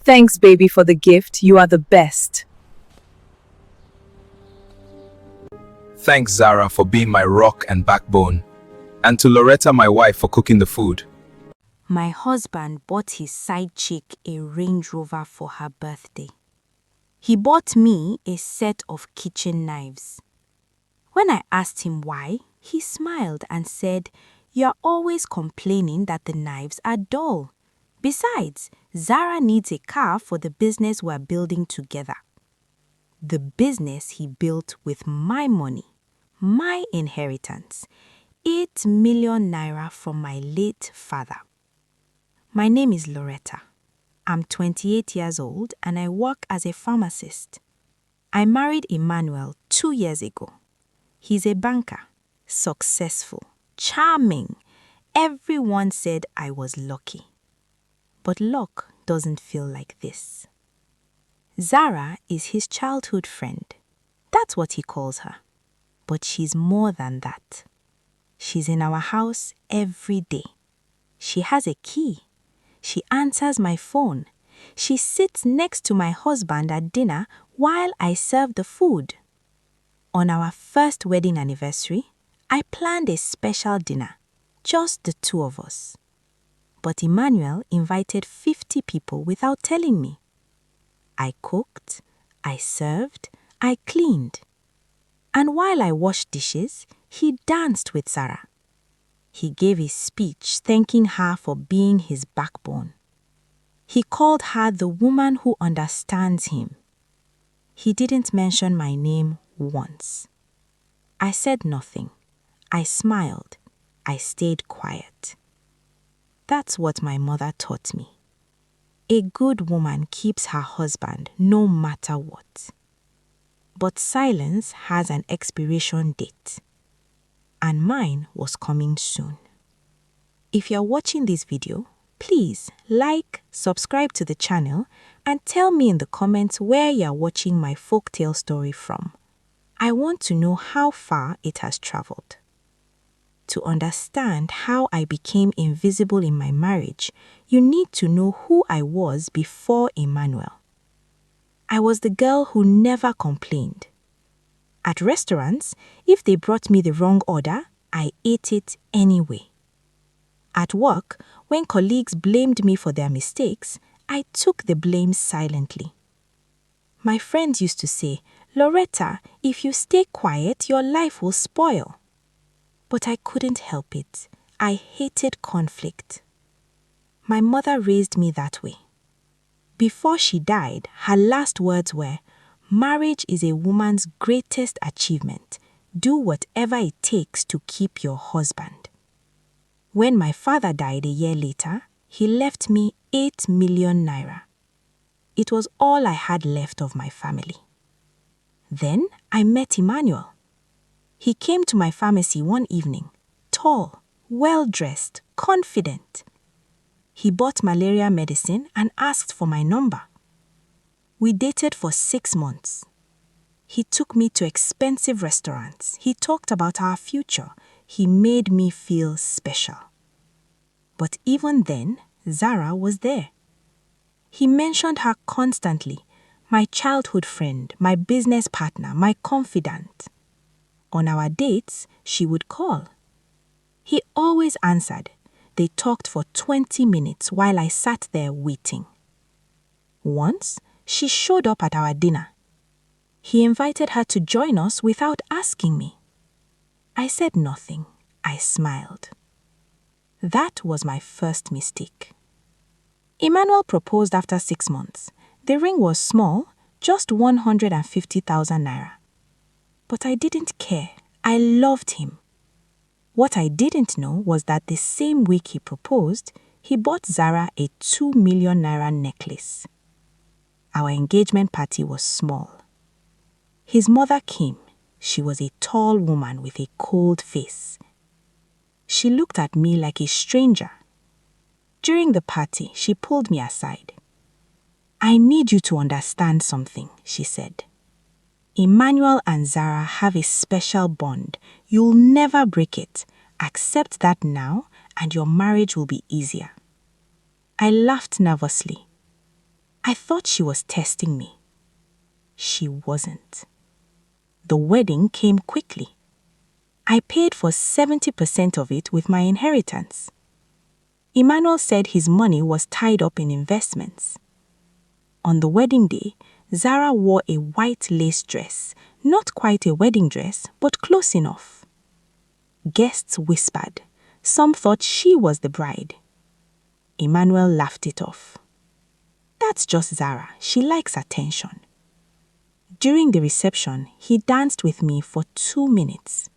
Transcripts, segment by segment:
Thanks, baby, for the gift. You are the best. Thanks, Zara, for being my rock and backbone. And to Loretta, my wife, for cooking the food. My husband bought his side chick a Range Rover for her birthday. He bought me a set of kitchen knives. When I asked him why, he smiled and said, "You're always complaining that the knives are dull. Besides, Zara needs a car for the business we're building together." The business he built with my money, my inheritance, 8 million naira from my late father. My name is Loretta. I'm 28 years old and I work as a pharmacist. I married Emmanuel 2 years ago. He's a banker, successful, charming. Everyone said I was lucky. But luck doesn't feel like this. Zara is his childhood friend. That's what he calls her. But she's more than that. She's in our house every day. She has a key. She answers my phone. She sits next to my husband at dinner while I serve the food. On our first wedding anniversary, I planned a special dinner, just the two of us. But Emmanuel invited 50 people without telling me. I cooked, I served, I cleaned. And while I washed dishes, he danced with Zara. He gave his speech thanking her for being his backbone. He called her the woman who understands him. He didn't mention my name once. I said nothing. I smiled. I stayed quiet. That's what my mother taught me. A good woman keeps her husband no matter what. But silence has an expiration date. And mine was coming soon. If you're watching this video, please like, subscribe to the channel, and tell me in the comments where you're watching my folktale story from. I want to know how far it has traveled. To understand how I became invisible in my marriage, you need to know who I was before Emmanuel. I was the girl who never complained. At restaurants, if they brought me the wrong order, I ate it anyway. At work, when colleagues blamed me for their mistakes, I took the blame silently. My friends used to say, "Loretta, if you stay quiet, your life will spoil." But I couldn't help it. I hated conflict. My mother raised me that way. Before she died, her last words were, "Marriage is a woman's greatest achievement. Do whatever it takes to keep your husband." When my father died a year later, he left me 8 million naira. It was all I had left of my family. Then I met Emmanuel. He came to my pharmacy one evening, tall, well-dressed, confident. He bought malaria medicine and asked for my number. We dated for 6 months. He took me to expensive restaurants. He talked about our future. He made me feel special. But even then, Zara was there. He mentioned her constantly, my childhood friend, my business partner, my confidant. On our dates, she would call. He always answered. They talked for 20 minutes while I sat there waiting. Once, she showed up at our dinner. He invited her to join us without asking me. I said nothing. I smiled. That was my first mistake. Emmanuel proposed after 6 months. The ring was small, just 150,000 naira. But I didn't care. I loved him. What I didn't know was that the same week he proposed, he bought Zara a 2 million naira necklace. Our engagement party was small. His mother came. She was a tall woman with a cold face. She looked at me like a stranger. During the party, she pulled me aside. "I need you to understand something," she said. "Emmanuel and Zara have a special bond. You'll never break it. Accept that now, and your marriage will be easier." I laughed nervously. I thought she was testing me. She wasn't. The wedding came quickly. I paid for 70% of it with my inheritance. Emmanuel said his money was tied up in investments. On the wedding day, Zara wore a white lace dress, not quite a wedding dress, but close enough. Guests whispered. Some thought she was the bride. Emmanuel laughed it off. That's just Zara. She likes attention. During the reception, he danced with me for 2 minutes.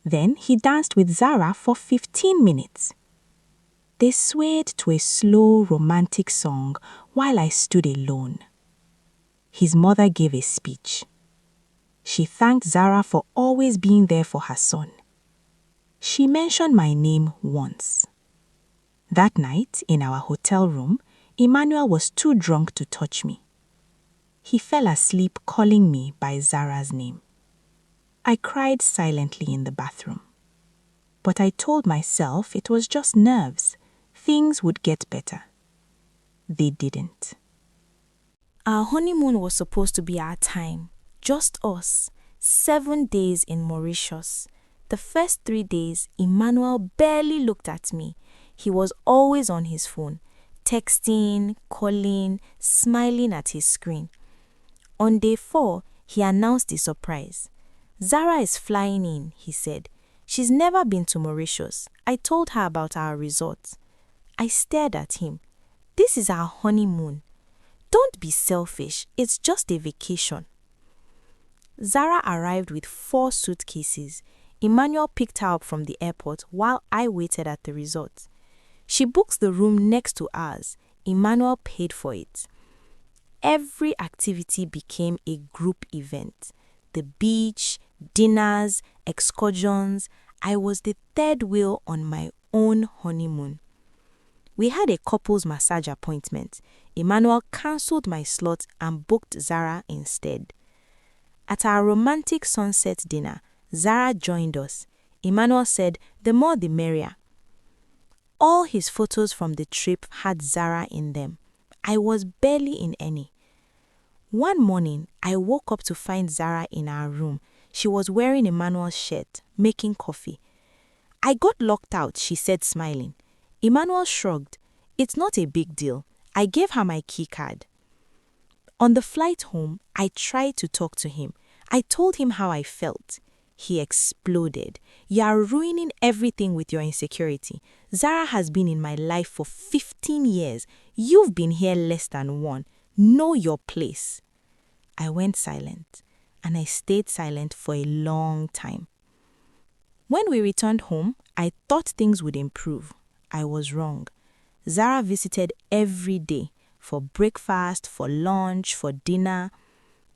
Then he danced with Zara for 15 minutes. They swayed to a slow, romantic song while I stood alone. His mother gave a speech. She thanked Zara for always being there for her son. She mentioned my name once. That night, in our hotel room, Emmanuel was too drunk to touch me. He fell asleep calling me by Zara's name. I cried silently in the bathroom. But I told myself it was just nerves. Things would get better. They didn't. Our honeymoon was supposed to be our time, just us, 7 days in Mauritius. The first 3 days, Emmanuel barely looked at me. He was always on his phone, texting, calling, smiling at his screen. On day 4, he announced the surprise. Zara is flying in, he said. She's never been to Mauritius. I told her about our resort. I stared at him. This is our honeymoon. Don't be selfish. It's just a vacation. Zara arrived with 4 suitcases. Emmanuel picked her up from the airport while I waited at the resort. She booked the room next to ours. Emmanuel paid for it. Every activity became a group event. The beach, dinners, excursions. I was the third wheel on my own honeymoon. We had a couples massage appointment. Emmanuel cancelled my slot and booked Zara instead. At our romantic sunset dinner, Zara joined us. Emmanuel said, the more the merrier. All his photos from the trip had Zara in them. I was barely in any. One morning, I woke up to find Zara in our room. She was wearing Emmanuel's shirt, making coffee. I got locked out, she said, smiling. Emmanuel shrugged. It's not a big deal. I gave her my key card. On the flight home, I tried to talk to him. I told him how I felt. He exploded. You are ruining everything with your insecurity. Zara has been in my life for 15 years. You've been here less than 1. Know your place. I went silent, and I stayed silent for a long time. When we returned home, I thought things would improve. I was wrong. Zara visited every day, for breakfast, for lunch, for dinner.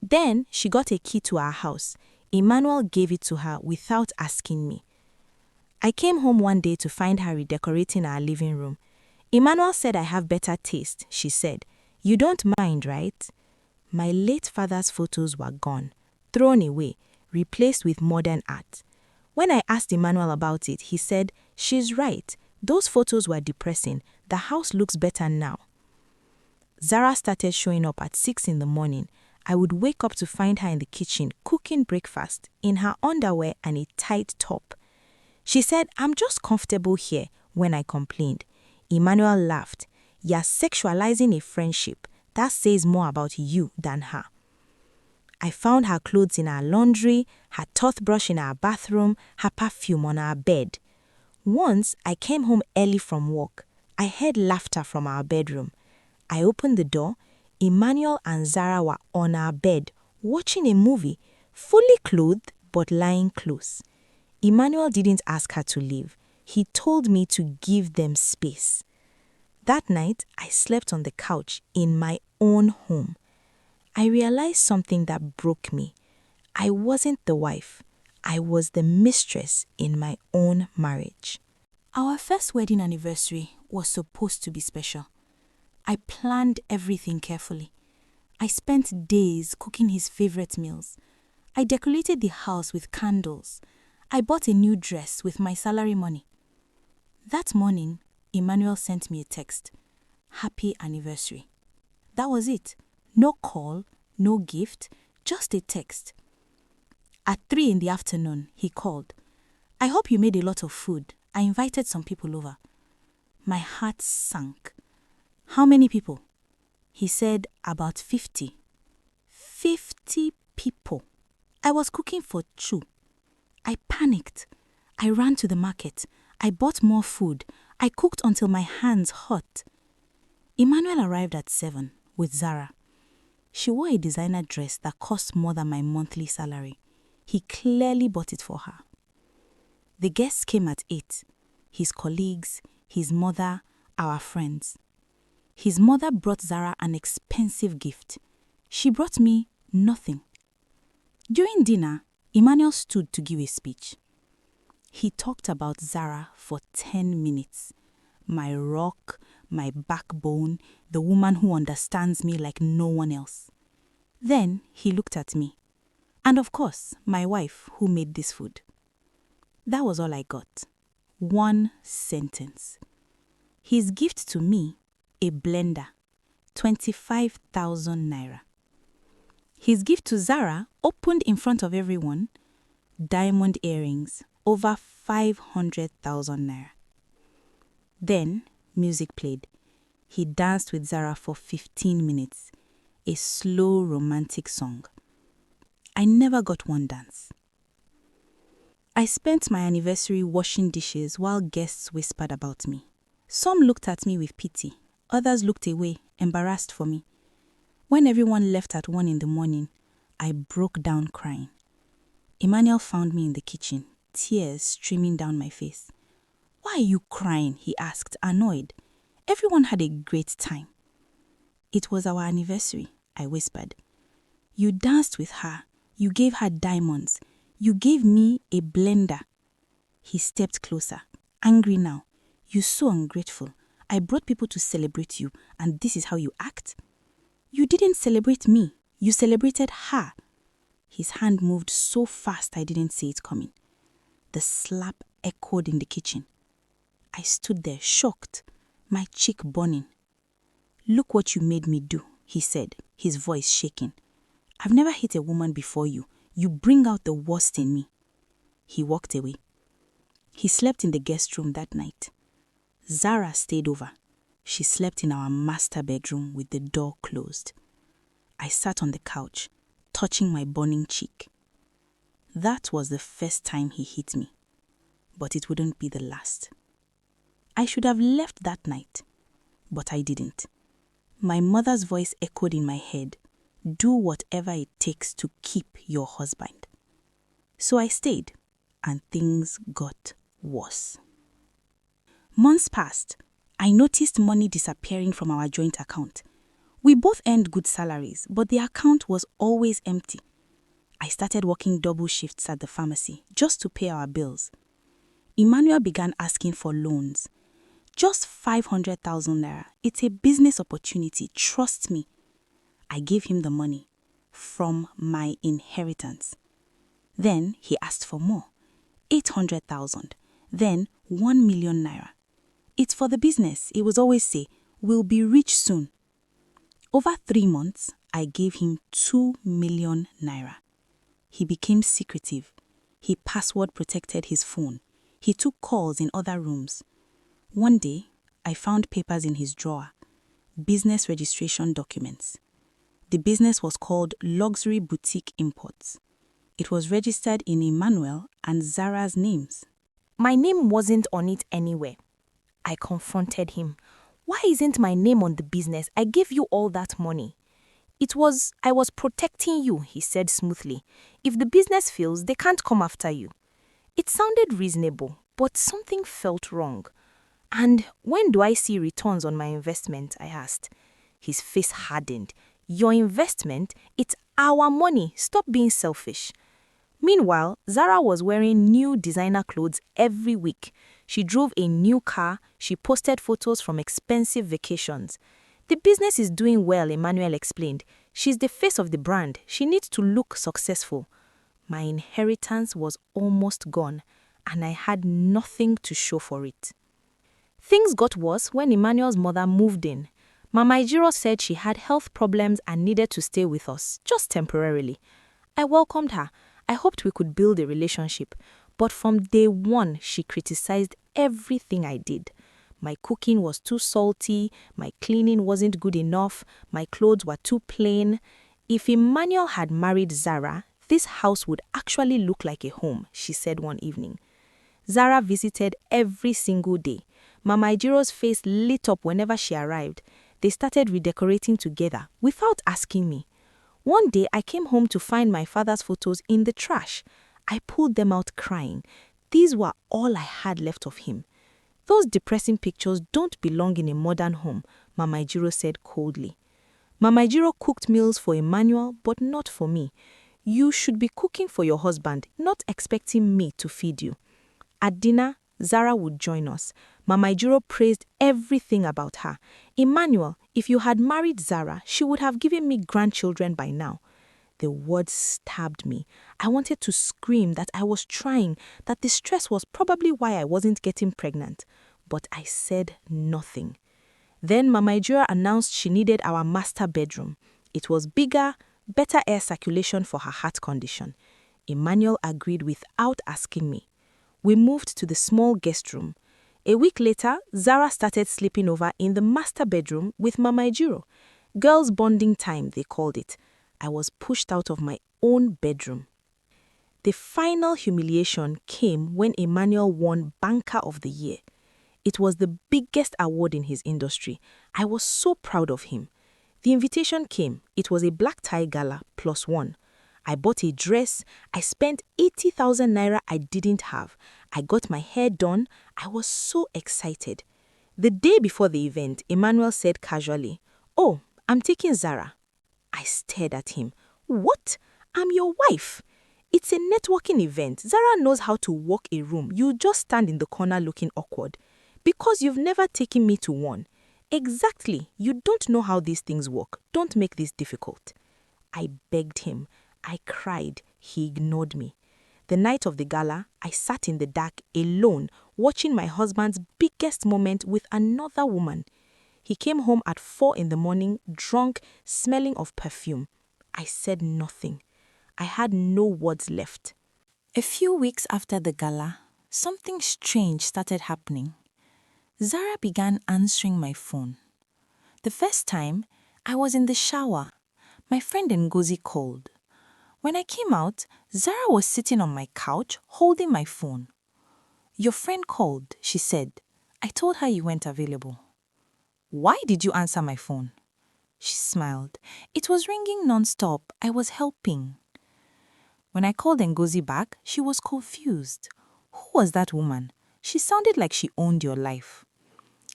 Then she got a key to our house. Emmanuel gave it to her without asking me. I came home one day to find her redecorating our living room. Emmanuel said I have better taste, she said. You don't mind, right? My late father's photos were gone, thrown away, replaced with modern art. When I asked Emmanuel about it, he said, she's right. Those photos were depressing. The house looks better now. Zara started showing up at 6 in the morning. I would wake up to find her in the kitchen cooking breakfast in her underwear and a tight top. She said, I'm just comfortable here, when I complained. Emmanuel laughed. You're sexualizing a friendship. That says more about you than her. I found her clothes in our laundry, her toothbrush in our bathroom, her perfume on our bed. Once, I came home early from work. I heard laughter from our bedroom. I opened the door. Emmanuel and Zara were on our bed, watching a movie, fully clothed but lying close. Emmanuel didn't ask her to leave. He told me to give them space. That night, I slept on the couch in my own home. I realized something that broke me. I wasn't the wife. I was the mistress in my own marriage. Our first wedding anniversary was supposed to be special. I planned everything carefully. I spent days cooking his favorite meals. I decorated the house with candles. I bought a new dress with my salary money. That morning, Emmanuel sent me a text. Happy anniversary. That was it. No call, no gift, just a text. At 3 in the afternoon, he called. I hope you made a lot of food. I invited some people over. My heart sank. How many people? He said about 50. 50 people. I was cooking for 2. I panicked. I ran to the market. I bought more food. I cooked until my hands hurt. Emmanuel arrived at 7 with Zara. She wore a designer dress that cost more than my monthly salary. He clearly bought it for her. The guests came at 8. His colleagues, his mother, our friends. His mother brought Zara an expensive gift. She brought me nothing. During dinner, Emmanuel stood to give a speech. He talked about Zara for 10 minutes. My rock, my backbone, the woman who understands me like no one else. Then he looked at me. And of course, my wife who made this food. That was all I got. 1 sentence. His gift to me, a blender, 25,000 naira. His gift to Zara, opened in front of everyone, diamond earrings, over 500,000 naira. Then music played. He danced with Zara for 15 minutes, a slow romantic song. I never got one dance. I spent my anniversary washing dishes while guests whispered about me. Some looked at me with pity, others looked away, embarrassed for me. When everyone left at 1 in the morning, I broke down crying. Emmanuel found me in the kitchen, tears streaming down my face. Why are you crying? He asked, annoyed. Everyone had a great time. It was our anniversary, I whispered. You danced with her. You gave her diamonds. You gave me a blender. He stepped closer, angry now. You're so ungrateful. I brought people to celebrate you, and this is how you act? You didn't celebrate me. You celebrated her. His hand moved so fast I didn't see it coming. The slap echoed in the kitchen. I stood there, shocked, my cheek burning. Look what you made me do, he said, his voice shaking. I've never hit a woman before you. You bring out the worst in me. He walked away. He slept in the guest room that night. Zara stayed over. She slept in our master bedroom with the door closed. I sat on the couch, touching my burning cheek. That was the first time he hit me, but it wouldn't be the last. I should have left that night, but I didn't. My mother's voice echoed in my head. Do whatever it takes to keep your husband. So I stayed, and things got worse. Months passed. I noticed money disappearing from our joint account. We both earned good salaries, but the account was always empty. I started working double shifts at the pharmacy just to pay our bills. Emmanuel began asking for loans. Just 500,000 naira. It's a business opportunity, trust me. I gave him the money from my inheritance. Then he asked for more, 800,000, then 1 million naira. It's for the business, he would always say, we'll be rich soon. Over 3 months, I gave him 2 million naira. He became secretive. He password protected his phone. He took calls in other rooms. One day, I found papers in his drawer, business registration documents. The business was called Luxury Boutique Imports. It was registered in Emmanuel and Zara's names. My name wasn't on it anywhere. I confronted him. Why isn't my name on the business? I gave you all that money. I was protecting you, he said smoothly. If the business fails, they can't come after you. It sounded reasonable, but something felt wrong. And when do I see returns on my investment? I asked. His face hardened. Your investment? It's our money. Stop being selfish. Meanwhile, Zara was wearing new designer clothes every week. She drove a new car. She posted photos from expensive vacations. The business is doing well, Emmanuel explained. She's the face of the brand. She needs to look successful. My inheritance was almost gone, and I had nothing to show for it. Things got worse when Emmanuel's mother moved in. Mama Ijiro said she had health problems and needed to stay with us, just temporarily. I welcomed her. I hoped we could build a relationship. But from day one, she criticized everything I did. My cooking was too salty, my cleaning wasn't good enough, my clothes were too plain. If Emmanuel had married Zara, this house would actually look like a home, she said one evening. Zara visited every single day. Mama Ijiro's face lit up whenever she arrived. They started redecorating together without asking me. One day, I came home to find my father's photos in the trash. I pulled them out crying. These were all I had left of him. Those depressing pictures don't belong in a modern home, Mama Ijiro said coldly. Mama Ijiro cooked meals for Emmanuel, but not for me. You should be cooking for your husband, not expecting me to feed you. At dinner, Zara would join us. Mama Ijiro praised everything about her. Emmanuel, if you had married Zara, she would have given me grandchildren by now. The words stabbed me. I wanted to scream that I was trying, that the stress was probably why I wasn't getting pregnant. But I said nothing. Then Mama Ijiro announced she needed our master bedroom. It was bigger, better air circulation for her heart condition. Emmanuel agreed without asking me. We moved to the small guest room. A week later, Zara started sleeping over in the master bedroom with Mama Ijiro. Girls' bonding time, they called it. I was pushed out of my own bedroom. The final humiliation came when Emmanuel won Banker of the Year. It was the biggest award in his industry. I was so proud of him. The invitation came. It was a black tie gala plus one. I bought a dress. I spent 80,000 naira I didn't have. I got my hair done. I was so excited. The day before the event, Emmanuel said casually, "Oh, I'm taking Zara." I stared at him. "What? I'm your wife." "It's a networking event. Zara knows how to walk a room. You just stand in the corner looking awkward. Because you've never taken me to one." "Exactly. You don't know how these things work. Don't make this difficult." I begged him. I cried. He ignored me. The night of the gala, I sat in the dark alone, watching my husband's biggest moment with another woman. He came home at 4 in the morning, drunk, smelling of perfume. I said nothing. I had no words left. A few weeks after the gala, something strange started happening. Zara began answering my phone. The first time, I was in the shower. My friend Ngozi called. When I came out, Zara was sitting on my couch, holding my phone. "Your friend called," she said. "I told her you weren't available." "Why did you answer my phone?" She smiled. "It was ringing non-stop. I was helping." When I called Ngozi back, she was confused. Who was that woman? She sounded like she owned your life.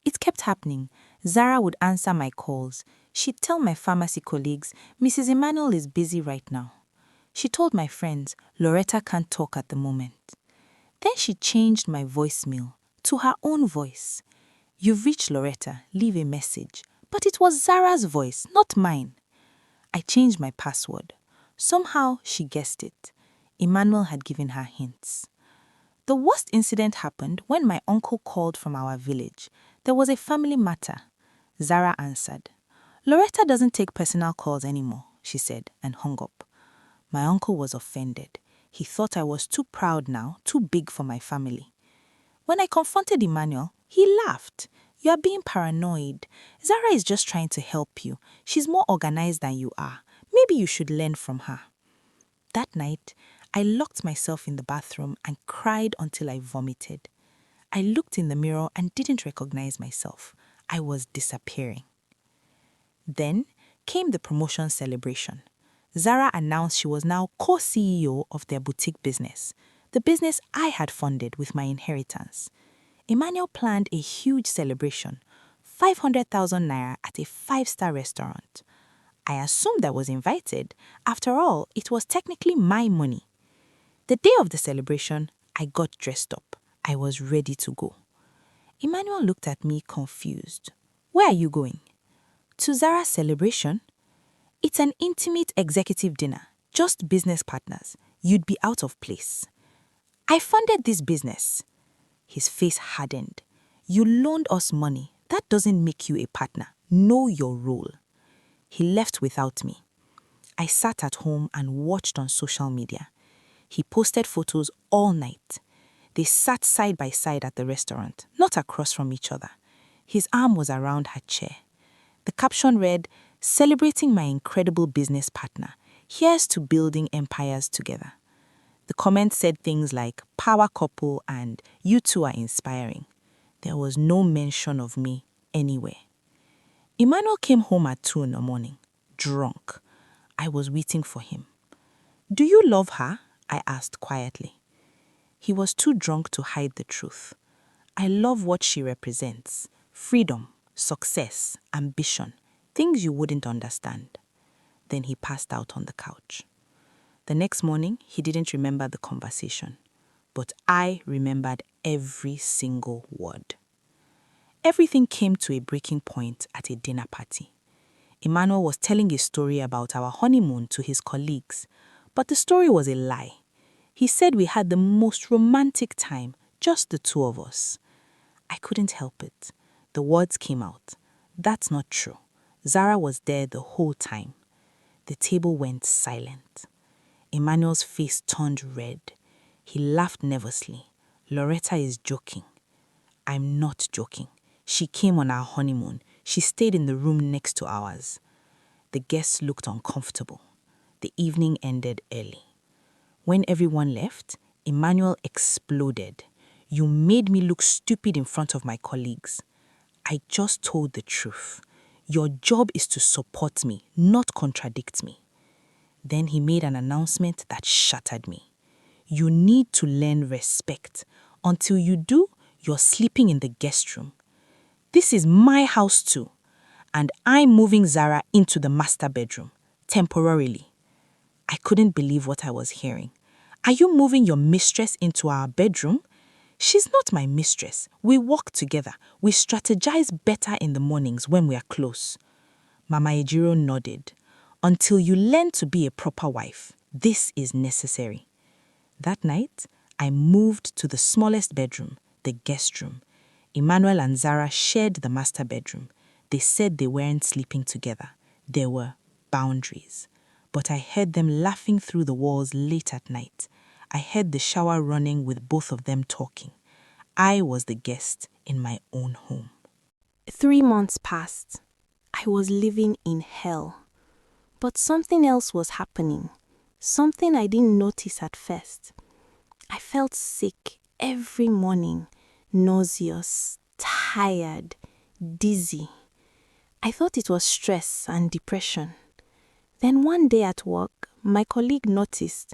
It kept happening. Zara would answer my calls. She'd tell my pharmacy colleagues, "Mrs. Emmanuel is busy right now." She told my friends, "Loretta can't talk at the moment." Then she changed my voicemail to her own voice. "You've reached Loretta, leave a message." But it was Zara's voice, not mine. I changed my password. Somehow she guessed it. Emmanuel had given her hints. The worst incident happened when my uncle called from our village. There was a family matter. Zara answered. "Loretta doesn't take personal calls anymore," she said, and hung up. My uncle was offended. He thought I was too proud now, too big for my family. When I confronted Emmanuel, he laughed. "You are being paranoid. Zara is just trying to help you. She's more organized than you are. Maybe you should learn from her." That night, I locked myself in the bathroom and cried until I vomited. I looked in the mirror and didn't recognize myself. I was disappearing. Then came the promotion celebration. Zara announced she was now co-CEO of their boutique business, the business I had funded with my inheritance. Emmanuel planned a huge celebration, 500,000 naira at a 5-star restaurant. I assumed I was invited. After all, it was technically my money. The day of the celebration, I got dressed up. I was ready to go. Emmanuel looked at me confused. "Where are you going?" "To Zara's celebration." "It's an intimate executive dinner, just business partners. You'd be out of place." "I funded this business." His face hardened. "You loaned us money. That doesn't make you a partner. Know your role. He left without me. I sat at home and watched on social media. He posted photos all night. They sat side by side at the restaurant, not across from each other. His arm was around her chair. The caption read, "Celebrating my incredible business partner. Here's to building empires together." The comments said things like, "Power couple" and "You two are inspiring." There was no mention of me anywhere. Emmanuel came home at 2 in the morning, drunk. I was waiting for him. "Do you love her?" I asked quietly. He was too drunk to hide the truth. "I love what she represents. Freedom, success, ambition, things you wouldn't understand." Then he passed out on the couch. The next morning, he didn't remember the conversation, but I remembered every single word. Everything came to a breaking point at a dinner party. Emmanuel was telling a story about our honeymoon to his colleagues, but the story was a lie. He said we had the most romantic time, just the two of us. I couldn't help it. The words came out. That's not true. Zara was there the whole time. The table went silent. Emmanuel's face turned red. He laughed nervously. "Loretta is joking." "I'm not joking. She came on our honeymoon. She stayed in the room next to ours." The guests looked uncomfortable. The evening ended early. When everyone left, Emmanuel exploded. "You made me look stupid in front of my colleagues." "I just told the truth. Your job is to support me, not contradict me." Then he made an announcement that shattered me. "You need to learn respect. Until you do, you're sleeping in the guest room. This is my house too, and I'm moving Zara into the master bedroom, temporarily." I couldn't believe what I was hearing. "Are you moving your mistress into our bedroom?" "She's not my mistress. We work together. We strategize better in the mornings when we are close." Mama Ejiro nodded. "Until you learn to be a proper wife, this is necessary." That night, I moved to the smallest bedroom, the guest room. Emmanuel and Zara shared the master bedroom. They said they weren't sleeping together. There were boundaries. But I heard them laughing through the walls late at night. I heard the shower running with both of them talking. I was the guest in my own home. 3 months passed. I was living in hell. But something else was happening. Something I didn't notice at first. I felt sick every morning, nauseous, tired, dizzy. I thought it was stress and depression. Then one day at work, my colleague noticed,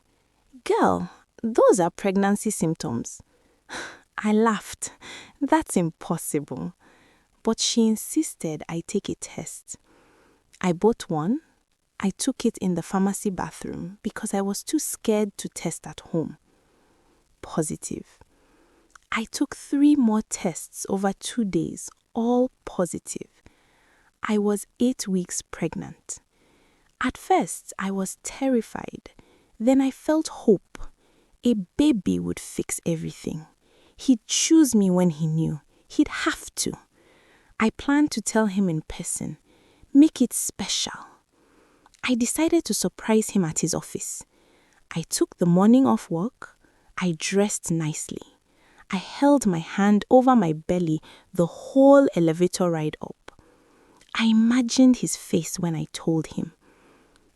"Girl, those are pregnancy symptoms." I laughed. That's impossible. But she insisted I take a test. I bought one. I took it in the pharmacy bathroom because I was too scared to test at home. Positive. I took 3 more tests over 2 days, all positive. I was 8 weeks pregnant. At first, I was terrified. Then I felt hope. A baby would fix everything. He'd choose me when he knew. He'd have to. I planned to tell him in person. Make it special. I decided to surprise him at his office. I took the morning off work. I dressed nicely. I held my hand over my belly the whole elevator ride up. I imagined his face when I told him.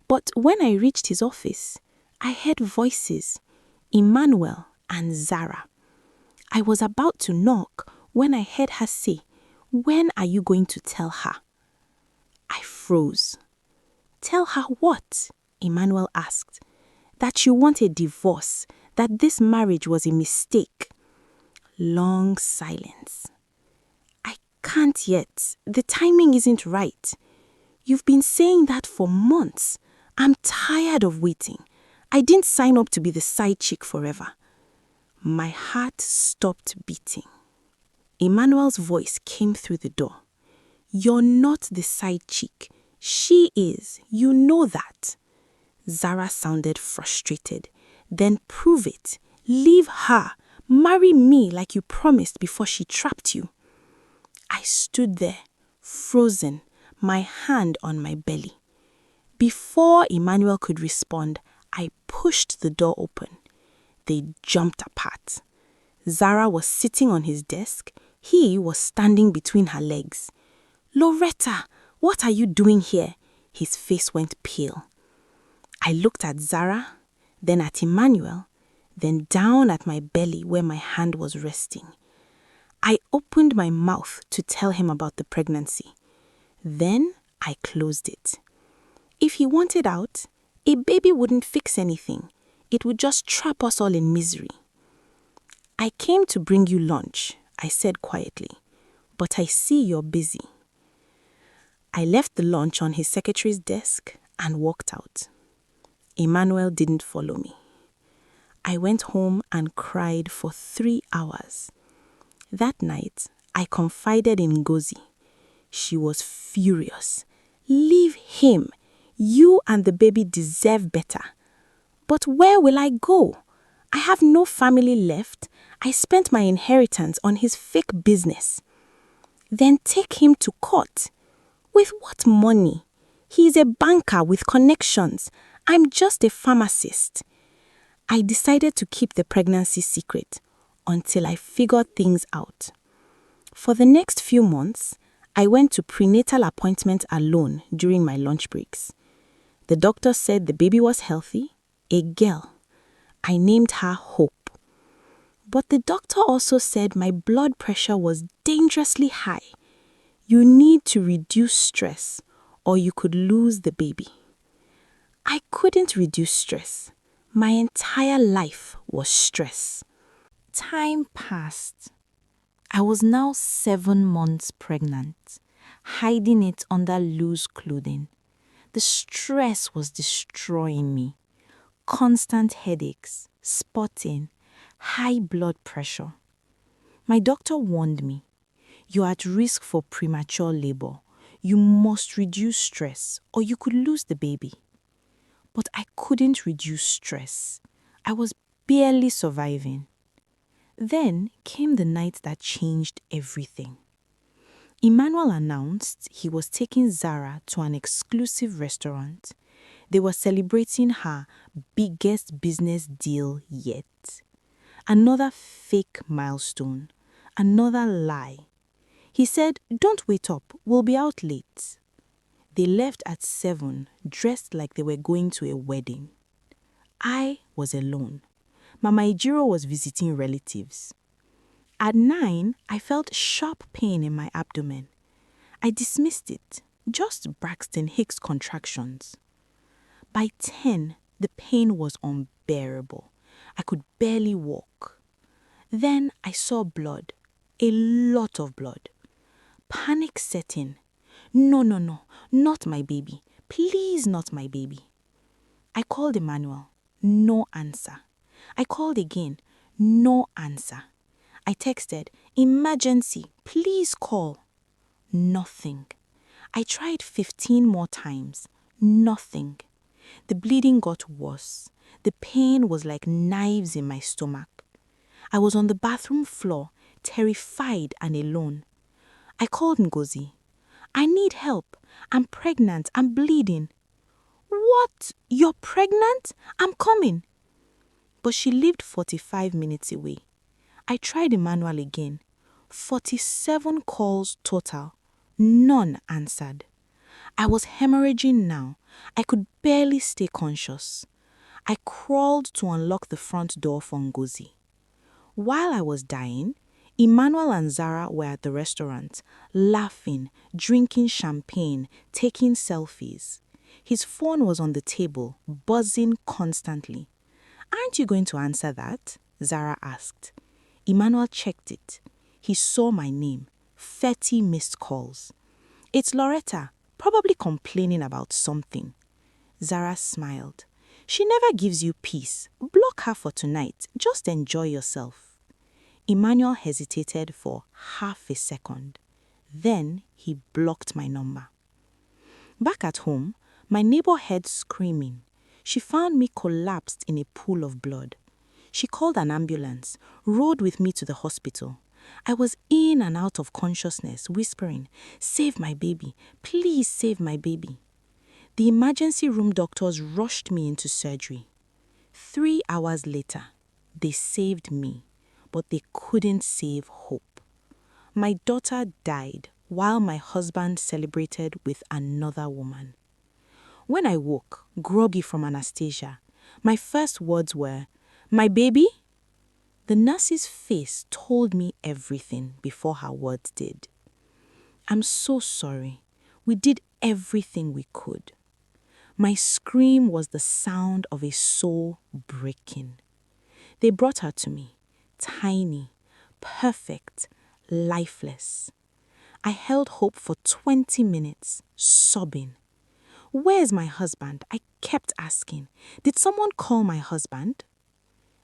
But when I reached his office, I heard voices, Emmanuel and Zara. I was about to knock when I heard her say, "When are you going to tell her?" I froze. "Tell her what?" Emmanuel asked. "That you want a divorce, that this marriage was a mistake." Long silence. "I can't yet. The timing isn't right. You've been saying that for months. I'm tired of waiting. I didn't sign up to be the side chick forever." My heart stopped beating. Emmanuel's voice came through the door. "You're not the side chick. She is. You know that." Zara sounded frustrated. "Then prove it. Leave her. Marry me like you promised before she trapped you." I stood there, frozen, my hand on my belly. Before Emmanuel could respond, I pushed the door open. They jumped apart. Zara was sitting on his desk. He was standing between her legs. "Loretta, what are you doing here?" His face went pale. I looked at Zara, then at Emmanuel, then down at my belly where my hand was resting. I opened my mouth to tell him about the pregnancy. Then I closed it. If he wanted out, a baby wouldn't fix anything. It would just trap us all in misery. "I came to bring you lunch," I said quietly, "but I see you're busy." I left the lunch on his secretary's desk and walked out. Emmanuel didn't follow me. I went home and cried for 3 hours. That night, I confided in Ngozi. She was furious. "Leave him. You and the baby deserve better." "But where will I go? I have no family left. I spent my inheritance on his fake business." "Then take him to court." "With what money? He's a banker with connections. I'm just a pharmacist." I decided to keep the pregnancy secret until I figured things out. For the next few months, I went to prenatal appointments alone during my lunch breaks. The doctor said the baby was healthy, a girl. I named her Hope. But the doctor also said my blood pressure was dangerously high. "You need to reduce stress or you could lose the baby." I couldn't reduce stress. My entire life was stress. Time passed. I was now 7 months pregnant, hiding it under loose clothing. The stress was destroying me. Constant headaches, spotting, high blood pressure. My doctor warned me, "You're at risk for premature labor. You must reduce stress or you could lose the baby." But I couldn't reduce stress. I was barely surviving. Then came the night that changed everything. Emmanuel announced he was taking Zara to an exclusive restaurant. They were celebrating her biggest business deal yet. Another fake milestone. Another lie. He said, "Don't wait up, we'll be out late." They left at 7, dressed like they were going to a wedding. I was alone. Mama Ejiro was visiting relatives. At 9, I felt sharp pain in my abdomen. I dismissed it, just Braxton Hicks contractions. By 10, the pain was unbearable. I could barely walk. Then I saw blood, a lot of blood. Panic set in. No, not my baby. Please, not my baby. I called Emmanuel. No answer. I called again. No answer. I texted, "Emergency, please call." Nothing. I tried 15 more times. Nothing. The bleeding got worse. The pain was like knives in my stomach. I was on the bathroom floor, terrified and alone. I called Ngozi. "I need help. I'm pregnant. I'm bleeding." "What? You're pregnant? I'm coming." But she lived 45 minutes away. I tried Emmanuel again. 47 calls total. None answered. I was hemorrhaging now. I could barely stay conscious. I crawled to unlock the front door for Ngozi. While I was dying, Emmanuel and Zara were at the restaurant, laughing, drinking champagne, taking selfies. His phone was on the table, buzzing constantly. "Aren't you going to answer that?" Zara asked. Emmanuel checked it. He saw my name, 30 missed calls. "It's Loretta, probably complaining about something." Zara smiled. "She never gives you peace. Block her for tonight. Just enjoy yourself." Emmanuel hesitated for half a second. Then he blocked my number. Back at home, my neighbor heard screaming. She found me collapsed in a pool of blood. She called an ambulance, rode with me to the hospital. I was in and out of consciousness, whispering, "Save my baby, please save my baby." The emergency room doctors rushed me into surgery. 3 hours later, they saved me, but they couldn't save hope. My daughter died while my husband celebrated with another woman. When I woke, groggy from anesthesia, my first words were, "My baby?" The nurse's face told me everything before her words did. "I'm so sorry. We did everything we could." My scream was the sound of a soul breaking. They brought her to me, tiny, perfect, lifeless. I held hope for 20 minutes, sobbing. "Where's my husband?" I kept asking. "Did someone call my husband?"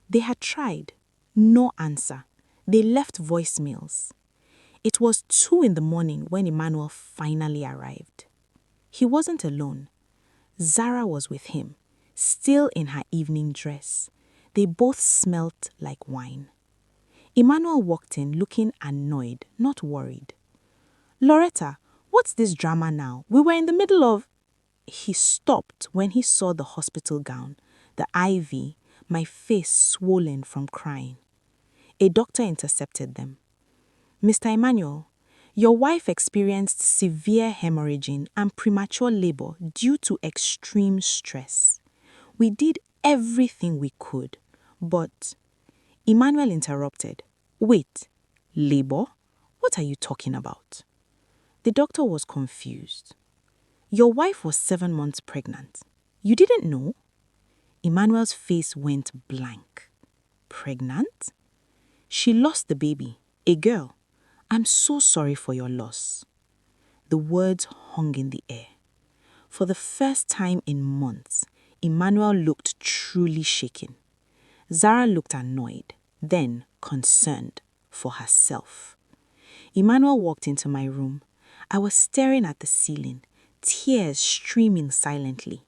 They had tried. No answer. They left voicemails. It was 2 in the morning when Emmanuel finally arrived. He wasn't alone. Zara was with him, still in her evening dress. They both smelt like wine. Emmanuel walked in looking annoyed, not worried. "Loretta, what's this drama now? We were in the middle of..." He stopped when he saw the hospital gown, the IV, my face swollen from crying. A doctor intercepted them. "Mr. Emmanuel, your wife experienced severe hemorrhaging and premature labor due to extreme stress. We did everything we could, but..." Emmanuel interrupted. "Wait, labor? What are you talking about?" The doctor was confused. "Your wife was 7 months pregnant. You didn't know?" Emmanuel's face went blank. "Pregnant? She lost the baby, a girl. I'm so sorry for your loss." The words hung in the air. For the first time in months, Emmanuel looked truly shaken. Zara looked annoyed, then concerned for herself. Emmanuel walked into my room. I was staring at the ceiling, tears streaming silently.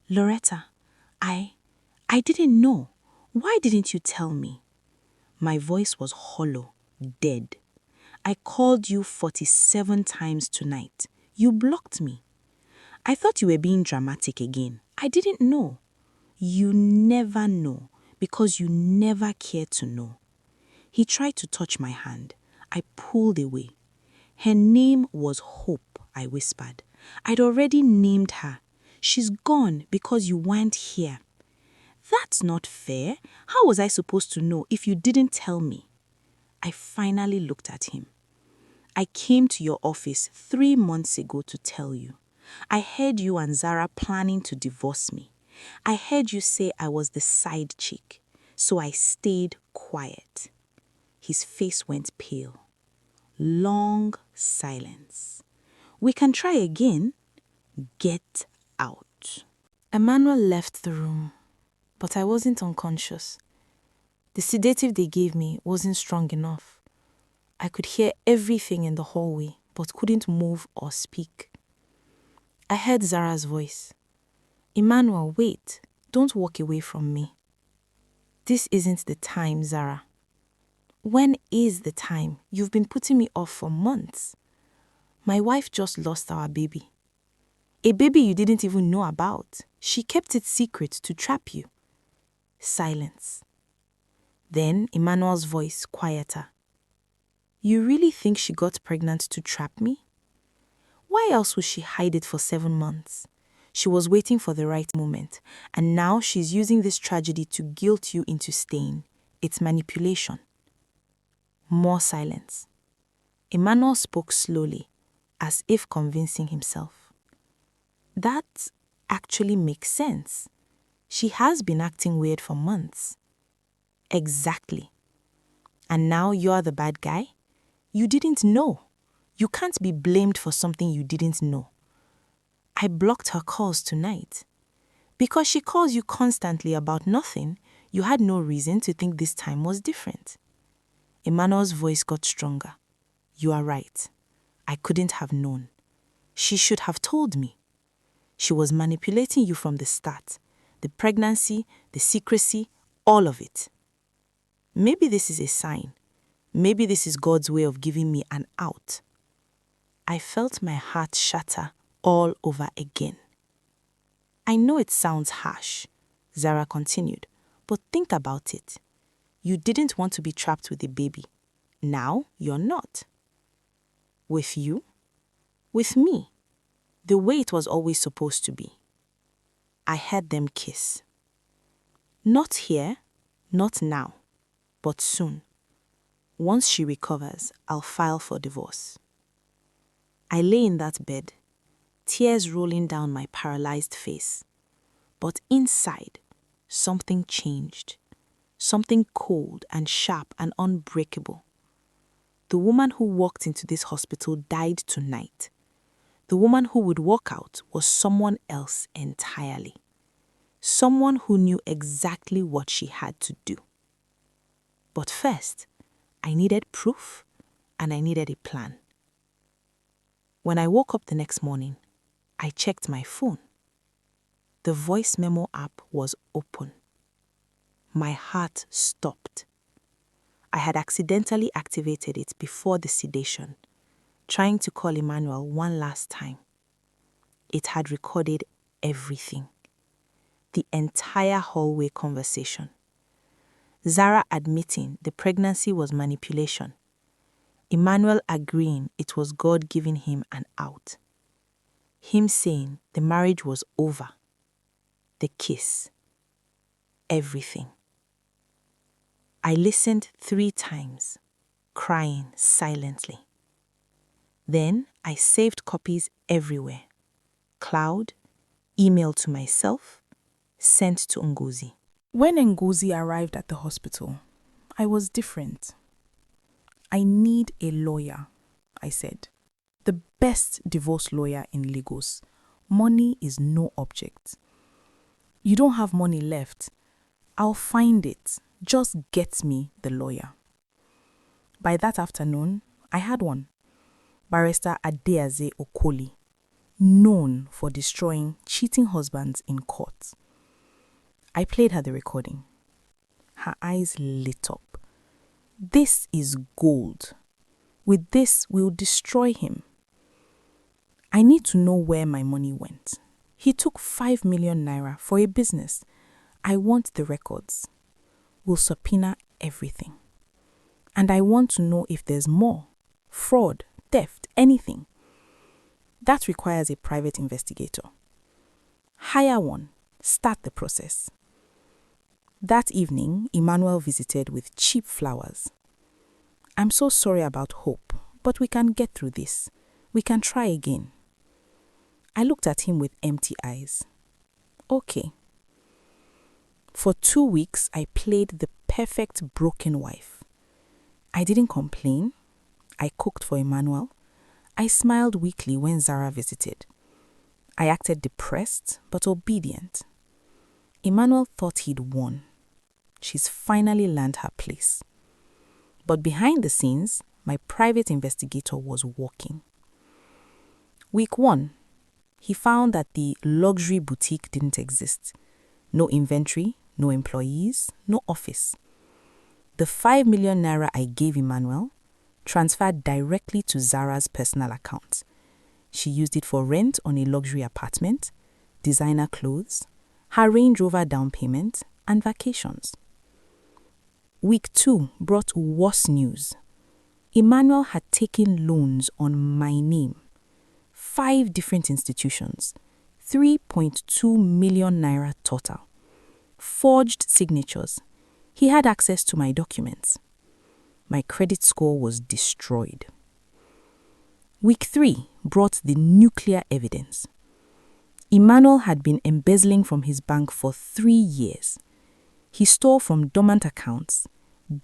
"Loretta, I didn't know. Why didn't you tell me?" My voice was hollow, dead. "I called you 47 times tonight. You blocked me. I thought you were being dramatic again. I didn't know." "You never know because you never cared to know." He tried to touch my hand. I pulled away. "Her name was Hope," I whispered. "I'd already named her. She's gone because you weren't here." "That's not fair. How was I supposed to know if you didn't tell me?" I finally looked at him. "I came to your office 3 months ago to tell you. I heard you and Zara planning to divorce me. I heard you say I was the side chick, so I stayed quiet." His face went pale. Long silence. "We can try again." "Get out." Emmanuel left the room, but I wasn't unconscious. The sedative they gave me wasn't strong enough. I could hear everything in the hallway, but couldn't move or speak. I heard Zara's voice. "Emmanuel, wait. Don't walk away from me." "This isn't the time, Zara." "When is the time? You've been putting me off for months." "My wife just lost our baby." "A baby you didn't even know about. She kept it secret to trap you." Silence. Then Emmanuel's voice, quieter. "You really think she got pregnant to trap me? Why else would she hide it for 7 months? She was waiting for the right moment, and now she's using this tragedy to guilt you into staying. It's manipulation." More silence. Emmanuel spoke slowly, as if convincing himself. "That actually makes sense. She has been acting weird for months." "Exactly. And now you're the bad guy? You didn't know. You can't be blamed for something you didn't know." "I blocked her calls tonight." "Because she calls you constantly about nothing, you had no reason to think this time was different." Emmanuel's voice got stronger. "You are right. I couldn't have known. She should have told me. She was manipulating you from the start. The pregnancy, the secrecy, all of it. Maybe this is a sign. Maybe this is God's way of giving me an out. I felt my heart shatter all over again. I know it sounds harsh, Zara continued, but think about it. You didn't want to be trapped with a baby. Now you're not. With you? With me. The way it was always supposed to be. I heard them kiss. Not here, not now, but soon. Once she recovers, I'll file for divorce. I lay in that bed, tears rolling down my paralyzed face. But inside, something changed. Something cold and sharp and unbreakable. The woman who walked into this hospital died tonight. The woman who would walk out was someone else entirely. Someone who knew exactly what she had to do. But first, I needed proof and I needed a plan. When I woke up the next morning, I checked my phone. The voice memo app was open. My heart stopped. I had accidentally activated it before the sedation, trying to call Emmanuel one last time. It had recorded everything. The entire hallway conversation. Zara admitting the pregnancy was manipulation. Emmanuel agreeing it was God giving him an out. Him saying the marriage was over. The kiss. Everything. I listened 3 times, crying silently. Then I saved copies everywhere. Cloud, email to myself, sent to Ngozi. When Ngozi arrived at the hospital, I was different. I need a lawyer, I said. The best divorce lawyer in Lagos. Money is no object. You don't have money left. I'll find it. Just get me the lawyer. By that afternoon, I had one. Barrister Adeaze Okoli, known for destroying cheating husbands in court. I played her the recording. Her eyes lit up. This is gold. With this, we'll destroy him. I need to know where my money went. He took 5 million naira for a business. I want the records. We'll subpoena everything. And I want to know if there's more. Fraud, theft, anything. That requires a private investigator. Hire one. Start the process. That evening, Emmanuel visited with cheap flowers. I'm so sorry about Hope, but we can get through this. We can try again. I looked at him with empty eyes. Okay. For 2 weeks, I played the perfect broken wife. I didn't complain. I cooked for Emmanuel. I smiled weakly when Zara visited. I acted depressed but obedient. Emmanuel thought he'd won. She's finally learned her place. But behind the scenes, my private investigator was working. Week 1, he found that the luxury boutique didn't exist. No inventory, no employees, no office. The 5 million naira I gave Emmanuel transferred directly to Zara's personal account. She used it for rent on a luxury apartment, designer clothes, her Range Rover down payment, and vacations. Week 2 brought worse news. Emmanuel had taken loans on my name. 5 different institutions, 3.2 million naira total. Forged signatures. He had access to my documents. My credit score was destroyed. Week 3 brought the nuclear evidence. Emmanuel had been embezzling from his bank for 3 years. He stole from dormant accounts,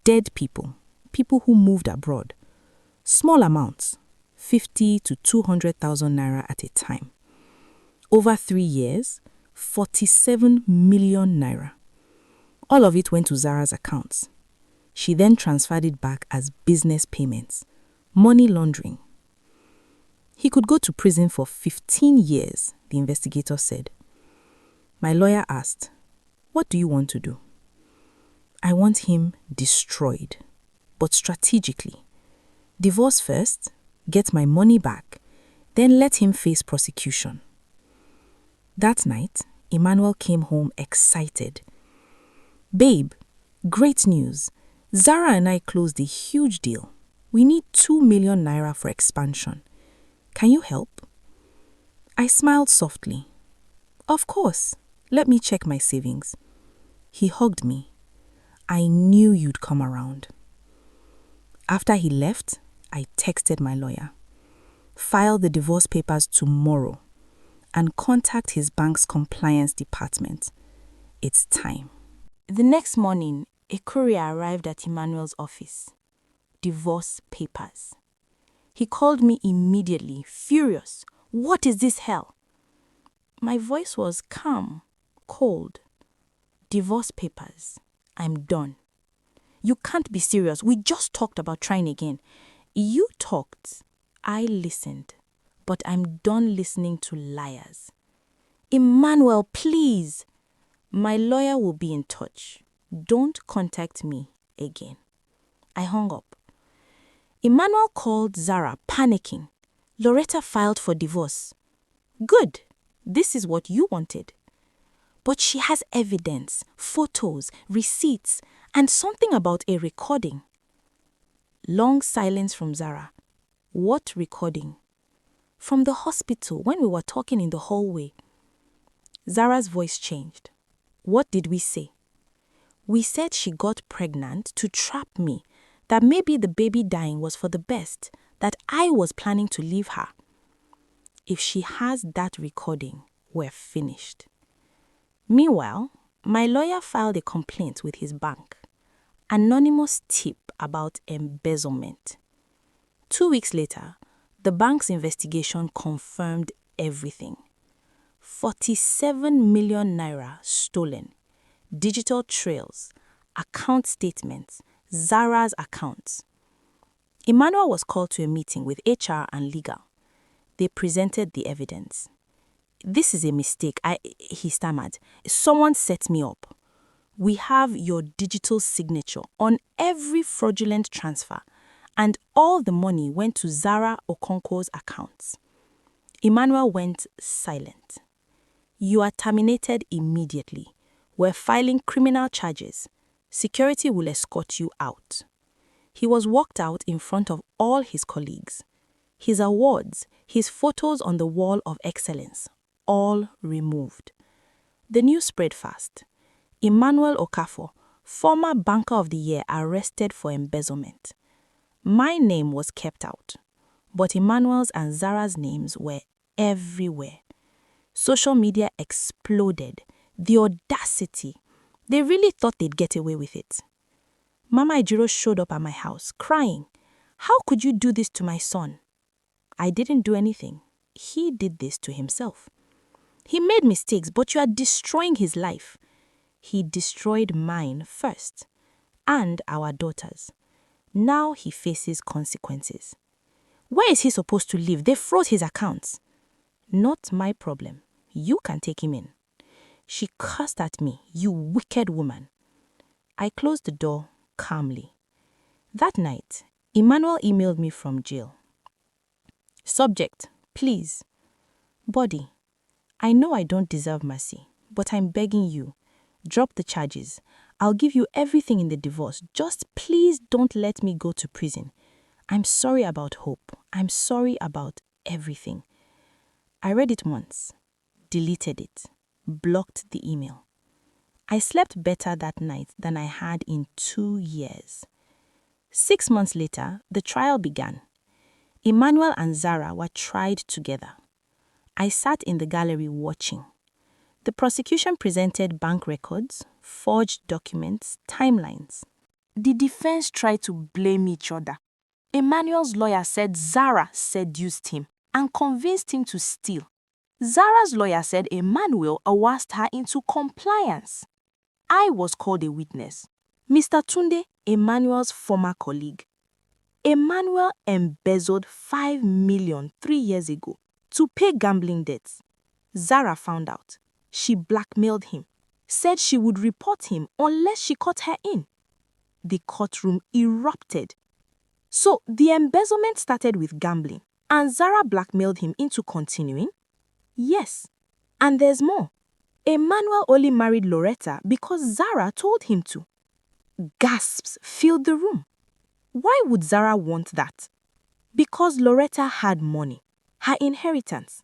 dead people, people who moved abroad. Small amounts, 50 to 200,000 naira at a time. Over 3 years, 47 million naira. All of it went to Zara's accounts. She then transferred it back as business payments, money laundering. He could go to prison for 15 years, the investigator said. My lawyer asked, "What do you want to do?" "I want him destroyed, but strategically. Divorce first, get my money back, then let him face prosecution. That night, Emmanuel came home excited. Babe, great news. Zara and I closed a huge deal. We need 2 million naira for expansion. Can you help? I smiled softly. Of course. Let me check my savings. He hugged me. I knew you'd come around. After he left, I texted my lawyer. File the divorce papers tomorrow and contact his bank's compliance department. It's time. The next morning, a courier arrived at Emmanuel's office. Divorce papers. He called me immediately, furious. What is this hell? My voice was calm, cold. Divorce papers. I'm done. You can't be serious. We just talked about trying again. You talked. I listened. But I'm done listening to liars. Emmanuel, please. My lawyer will be in touch. Don't contact me again. I hung up. Emmanuel called Zara, panicking. Loretta filed for divorce. Good. This is what you wanted. But she has evidence, photos, receipts, and something about a recording. Long silence from Zara. What recording? From the hospital when we were talking in the hallway. Zara's voice changed. What did we say? We said she got pregnant to trap me, that maybe the baby dying was for the best, that I was planning to leave her. If she has that recording, we're finished. Meanwhile, my lawyer filed a complaint with his bank. Anonymous tip about embezzlement. 2 weeks later, the bank's investigation confirmed everything. 47 million naira stolen. Digital trails, account statements, Zara's accounts. Emmanuel was called to a meeting with HR and legal. They presented the evidence. This is a mistake, he stammered. Someone set me up. We have your digital signature on every fraudulent transfer, and all the money went to Zara Okonkwo's accounts. Emmanuel went silent. You are terminated immediately. We're filing criminal charges. Security will escort you out. He was walked out in front of all his colleagues. His awards, his photos on the wall of excellence, all removed. The news spread fast. Emmanuel Okafor, former Banker of the Year, arrested for embezzlement. My name was kept out, but Emmanuel's and Zara's names were everywhere. Social media exploded. The audacity. They really thought they'd get away with it. Mama Ejiro showed up at my house, crying. How could you do this to my son? I didn't do anything. He did this to himself. He made mistakes, but you are destroying his life. He destroyed mine first, and our daughters. Now he faces consequences. Where is he supposed to live? They froze his accounts. Not my problem. You can take him in. She cursed at me, you wicked woman. I closed the door calmly. That night, Emmanuel emailed me from jail. Subject, please. Body, I know I don't deserve mercy, but I'm begging you. Drop the charges. I'll give you everything in the divorce. Just please don't let me go to prison. I'm sorry about Hope. I'm sorry about everything. I read it once, deleted it, blocked the email. I slept better that night than I had in 2 years. 6 months later, the trial began. Emmanuel and Zara were tried together. I sat in the gallery watching. The prosecution presented bank records, forged documents, timelines. The defense tried to blame each other. Emmanuel's lawyer said Zara seduced him and convinced him to steal. Zara's lawyer said Emmanuel coerced her into compliance. I was called a witness. Mr. Tunde, Emmanuel's former colleague. Emmanuel embezzled 5 million 3 years ago to pay gambling debts. Zara found out. She blackmailed him, said she would report him unless she caught her in. The courtroom erupted. So the embezzlement started with gambling, and Zara blackmailed him into continuing? Yes. And there's more. Emmanuel only married Loretta because Zara told him to. Gasps filled the room. Why would Zara want that? Because Loretta had money, her inheritance.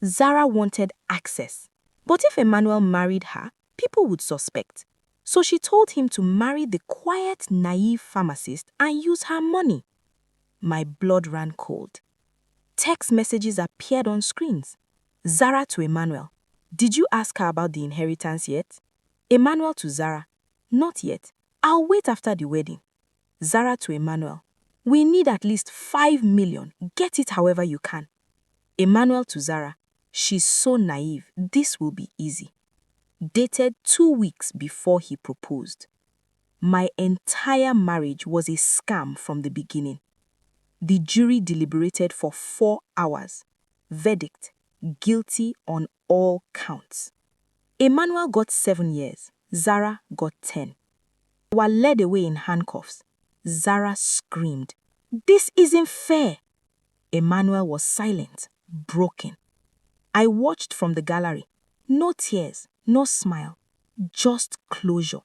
Zara wanted access. But if Emmanuel married her, people would suspect. So she told him to marry the quiet, naive pharmacist and use her money. My blood ran cold. Text messages appeared on screens. Zara to Emmanuel. Did you ask her about the inheritance yet? Emmanuel to Zara. Not yet. I'll wait after the wedding. Zara to Emmanuel. We need at least 5 million. Get it however you can. Emmanuel to Zara. She's so naive. This will be easy. Dated 2 weeks before he proposed. My entire marriage was a scam from the beginning. The jury deliberated for 4 hours. Verdict: guilty on all counts. Emmanuel got 7 years. Zara got 10. They were led away in handcuffs. Zara screamed, "This isn't fair!" Emmanuel was silent, broken. I watched from the gallery. No tears, no smile, just closure.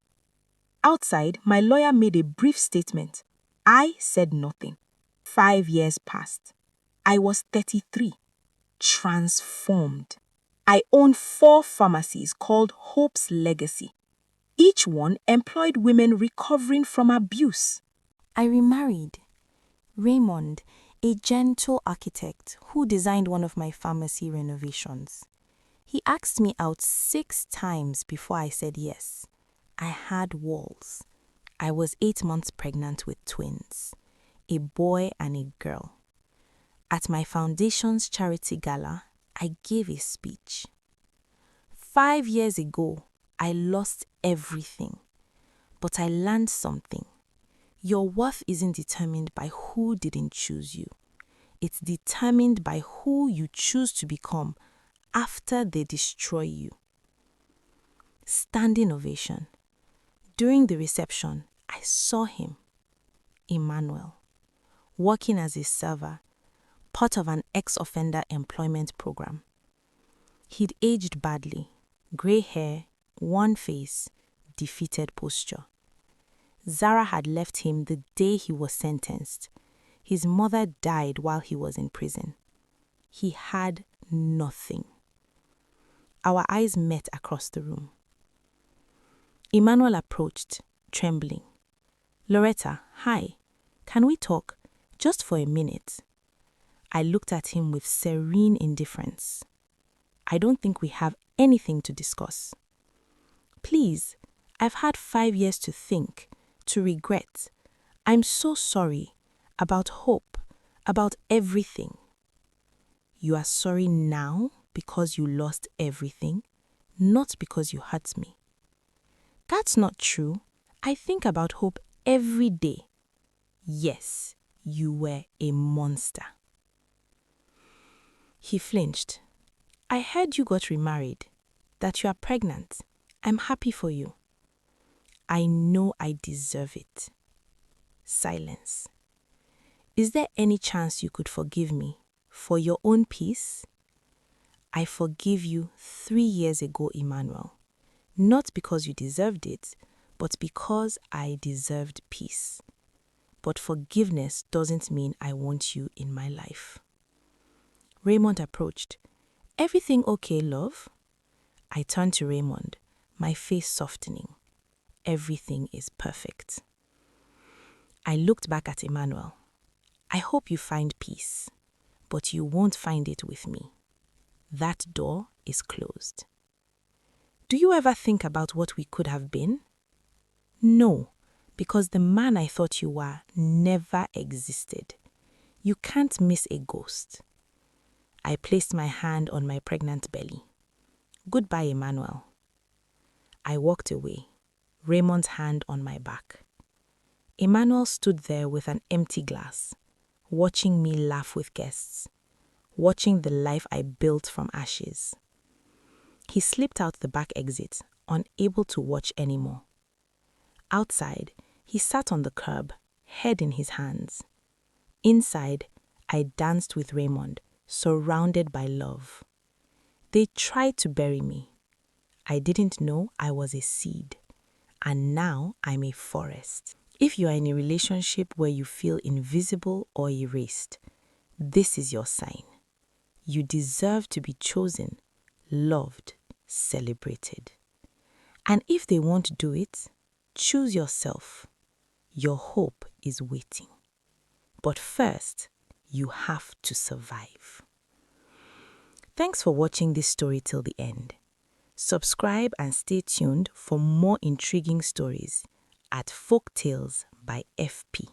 Outside, my lawyer made a brief statement. I said nothing. 5 years passed. I was 33, transformed. I own 4 pharmacies called Hope's Legacy. Each one employed women recovering from abuse. I remarried. Raymond, a gentle architect who designed one of my pharmacy renovations. He asked me out 6 times before I said yes. I had walls. I was 8 months pregnant with twins, a boy and a girl. At my foundation's charity gala, I gave a speech. 5 years ago, I lost everything, but I learned something. Your worth isn't determined by who didn't choose you. It's determined by who you choose to become after they destroy you. Standing ovation. During the reception, I saw him, Emmanuel, working as a server, part of an ex-offender employment program. He'd aged badly, grey hair, worn face, defeated posture. Zara had left him the day he was sentenced. His mother died while he was in prison. He had nothing. Our eyes met across the room. Emmanuel approached, trembling. "Loretta, hi. Can we talk? Just for a minute." I looked at him with serene indifference. "I don't think we have anything to discuss." "Please, I've had 5 years to think, to regret. I'm so sorry about Hope, about everything." "You are sorry now because you lost everything, not because you hurt me." "That's not true. I think about Hope every day." "Yes, you were a monster." He flinched. "I heard you got remarried, that you are pregnant. I'm happy for you." "I know I deserve it." Silence. "Is there any chance you could forgive me for your own peace?" "I forgive you 3 years ago, Emmanuel. Not because you deserved it, but because I deserved peace. But forgiveness doesn't mean I want you in my life." Raymond approached. "Everything okay, love?" I turned to Raymond, my face softening. "Everything is perfect." I looked back at Emmanuel. "I hope you find peace, but you won't find it with me. That door is closed." "Do you ever think about what we could have been?" "No, because the man I thought you were never existed. You can't miss a ghost." I placed my hand on my pregnant belly. "Goodbye, Emmanuel." I walked away, Raymond's hand on my back. Emmanuel stood there with an empty glass, watching me laugh with guests, watching the life I built from ashes. He slipped out the back exit, unable to watch anymore. Outside, He sat on the curb, head in his hands. Inside, I danced with Raymond, surrounded by love. They tried to bury me. I didn't know I was a seed, and now I'm a forest. If you are in a relationship where you feel invisible or erased, this is your sign. You deserve to be chosen, loved, celebrated. And if they won't do it, choose yourself. Your hope is waiting. But first, you have to survive. Thanks for watching this story till the end. Subscribe and stay tuned for more intriguing stories at Folktales by FP.